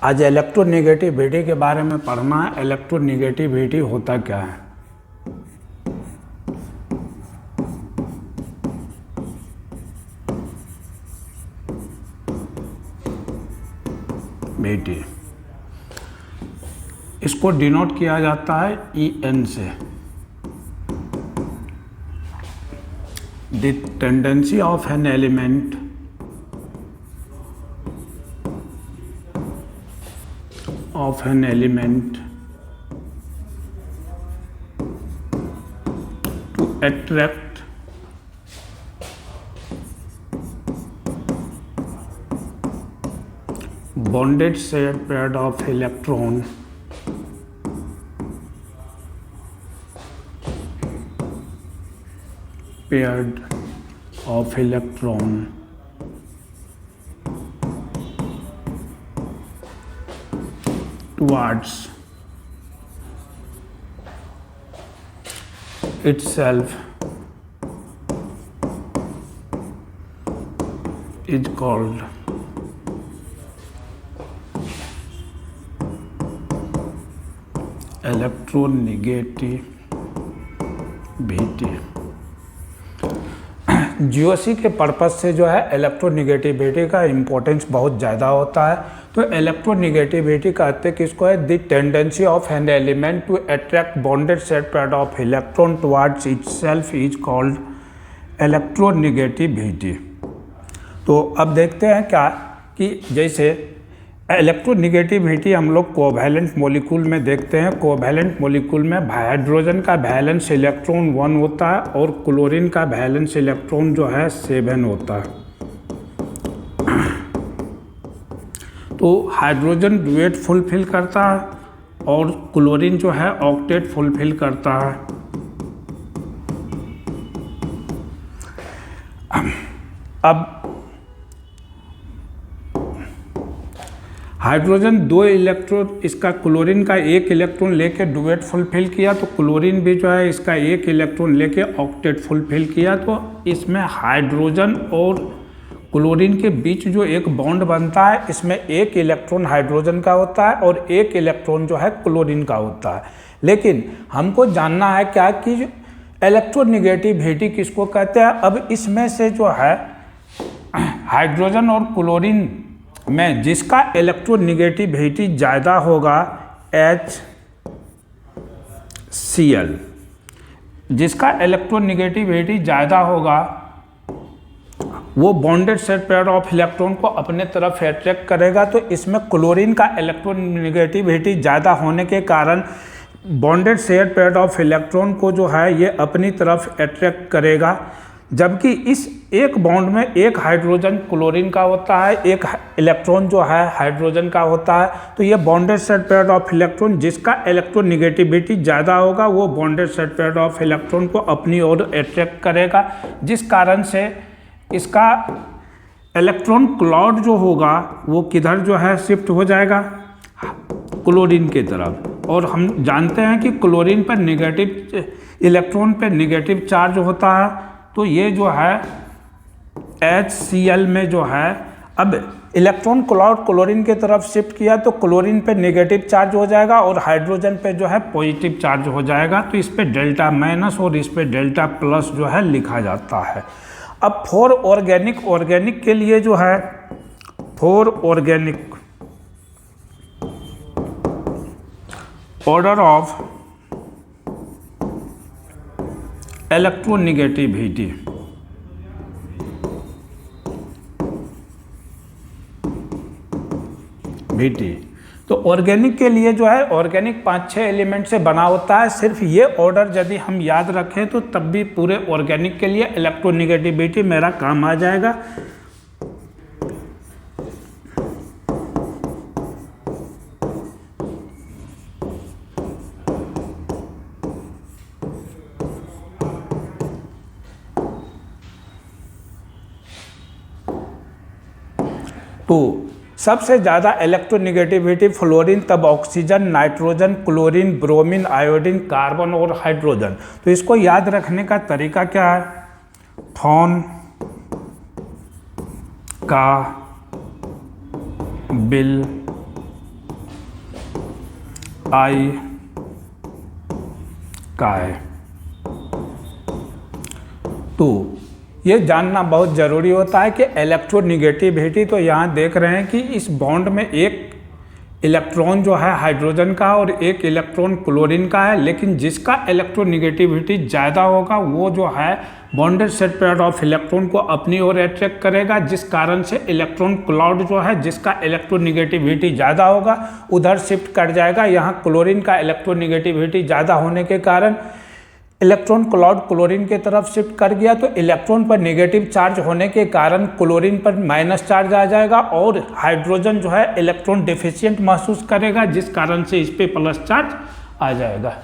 आज इलेक्ट्रोनेगेटिविटी के बारे में पढ़ना है। इलेक्ट्रोनेगेटिविटी होता क्या है? बेटी, इसको डिनोट किया जाता है EN से। The tendency of an element to attract bonded shared pair of electron towards itself is called electronegativity. GOC के पर्पस से जो है इलेक्ट्रोनेगेटिविटी का इम्पोर्टेंस बहुत ज़्यादा होता है। तो इलेक्ट्रोनेगेटिविटी कहते किसको है? The tendency of an element to attract bonded set pair of electron towards itself is called electronegativity. तो अब देखते हैं क्या कि जैसे इलेक्ट्रोनेगेटिविटी हम लोग कोवैलेंट मॉलिक्यूल में देखते हैं। कोवैलेंट मॉलिक्यूल में हाइड्रोजन का वैलेंस इलेक्ट्रॉन 1 होता है और क्लोरीन का वैलेंस इलेक्ट्रॉन जो है 7 होता है। तो हाइड्रोजन डुएट फुलफिल करता है और क्लोरीन जो है ऑक्टेट फुलफिल करता है। अब हाइड्रोजन 2 इलेक्ट्रॉन, इसका क्लोरीन का 1 इलेक्ट्रॉन लेके डुएट फुलफिल किया, तो क्लोरीन भी जो है इसका 1 इलेक्ट्रॉन लेके ऑक्टेट फुलफिल किया। तो इसमें हाइड्रोजन और क्लोरीन के बीच जो एक बॉन्ड बनता है, इसमें 1 इलेक्ट्रॉन हाइड्रोजन का होता है और 1 इलेक्ट्रॉन जो है क्लोरीन का होता है। लेकिन हमको जानना है क्या कि इलेक्ट्रोनेगेटिविटी किसको कहते हैं। अब इसमें से जो है हाइड्रोजन और क्लोरीन में जिसका इलेक्ट्रोनेगेटिविटी ज़्यादा होगा HCl, जिसका इलेक्ट्रोनेगेटिविटी ज़्यादा होगा वो bonded set pair of electron को अपने तरफ अट्रैक्ट करेगा। तो इसमें क्लोरीन का इलेक्ट्रोनेगेटिविटी ज़्यादा होने के कारण bonded set pair of electron को जो है ये अपनी तरफ अट्रैक्ट करेगा। जबकि इस एक बॉन्ड में 1 हाइड्रोजन क्लोरीन का होता है, 1 इलेक्ट्रॉन जो है हाइड्रोजन का होता है। तो ये bonded set pair of electron जिसका इलेक्ट्रोनेगेटिविटी ज़्यादा होगा वो bonded set pair of electron को अपनी ओर अट्रैक्ट करेगा, जिस कारण से इसका इलेक्ट्रॉन क्लाउड जो होगा वो किधर जो है शिफ्ट हो जाएगा? क्लोरीन की तरफ। और हम जानते हैं कि क्लोरीन पर नेगेटिव इलेक्ट्रॉन पर नेगेटिव चार्ज होता है। तो ये जो है HCl में जो है अब इलेक्ट्रॉन क्लाउड क्लोरीन की तरफ शिफ्ट किया तो क्लोरीन पे नेगेटिव चार्ज हो जाएगा और हाइड्रोजन पे जो है पॉजिटिव चार्ज हो जाएगा। तो इस पे डेल्टा माइनस और इस पे डेल्टा प्लस जो है लिखा जाता है। अब फॉर ऑर्गेनिक के लिए जो है for organic order of electronegativity तो ऑर्गेनिक के लिए जो है ऑर्गेनिक 5-6 एलिमेंट से बना होता है। सिर्फ ये ऑर्डर यदि हम याद रखें तो तब भी पूरे ऑर्गेनिक के लिए इलेक्ट्रोनेगेटिविटी मेरा काम आ जाएगा। तो सबसे ज़्यादा इलेक्ट्रोनेगेटिविटी फ्लोरीन, तब oxygen, nitrogen, chlorine, bromine, iodine, carbon और हाइड्रोजन। तो इसको याद रखने का तरीका क्या है? थॉर्न का बिल I का है। तो ये जानना बहुत ज़रूरी होता है कि इलेक्ट्रोनिगेटिविटी, तो यहाँ देख रहे हैं कि इस बॉन्ड में एक इलेक्ट्रॉन जो है हाइड्रोजन का और एक इलेक्ट्रॉन क्लोरीन का है, लेकिन जिसका इलेक्ट्रोनिगेटिविटी ज़्यादा होगा वो जो है bonded set pair of electron को अपनी ओर अट्रैक्ट करेगा, जिस कारण से इलेक्ट्रॉन क्लाउड जो है जिसका इलेक्ट्रोनिगेटिविटी ज़्यादा होगा उधर शिफ्ट कर जाएगा। यहाँ क्लोरीन का इलेक्ट्रोनिगेटिविटी ज़्यादा होने के कारण इलेक्ट्रॉन क्लाउड क्लोरीन की तरफ शिफ्ट कर गया, तो इलेक्ट्रॉन पर नेगेटिव चार्ज होने के कारण क्लोरीन पर माइनस चार्ज आ जाएगा और हाइड्रोजन जो है इलेक्ट्रॉन डेफिशिएंट महसूस करेगा, जिस कारण से इस पे प्लस चार्ज आ जाएगा।